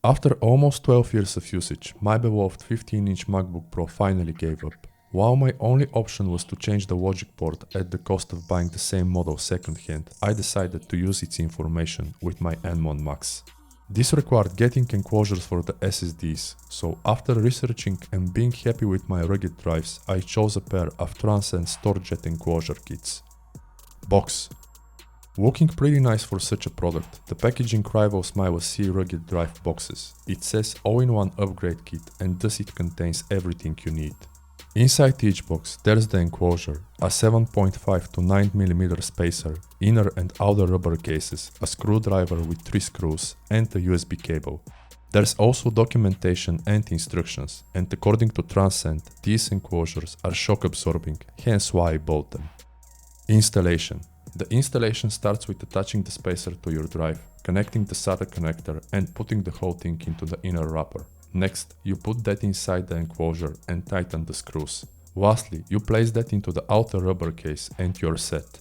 After almost 12 years of usage, my beloved 15-inch MacBook Pro finally gave up. While my only option was to change the logic port at the cost of buying the same model secondhand, I decided to use its information with my M1 Max. This required getting enclosures for the SSDs, so after researching and being happy with my rugged drives, I chose a pair of Transcend Store Jet Enclosure kits. Box. Looking pretty nice for such a product, the packaging rivals my LC rugged drive boxes. It says all-in-one upgrade kit and thus it contains everything you need. Inside each box there's the enclosure, a 7.5 to 9mm spacer, inner and outer rubber cases, a screwdriver with 3 screws and a USB cable. There's also documentation and instructions, and according to Transcend, these enclosures are shock absorbing, hence why I bought them. Installation. The installation starts with attaching the spacer to your drive, connecting the SATA connector and putting the whole thing into the inner wrapper. Next, you put that inside the enclosure and tighten the screws. Lastly, you place that into the outer rubber case and you're set.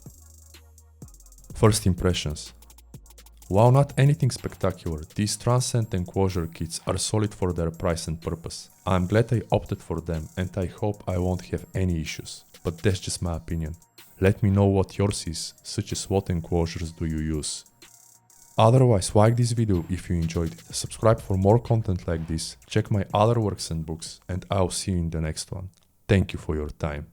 First impressions. While not anything spectacular, these Transcend enclosure kits are solid for their price and purpose. I'm glad I opted for them and I hope I won't have any issues, but that's just my opinion. Let me know what yours is, such as what enclosures do you use. Otherwise, like this video if you enjoyed it, subscribe for more content like this, check my other works and books, and I'll see you in the next one. Thank you for your time.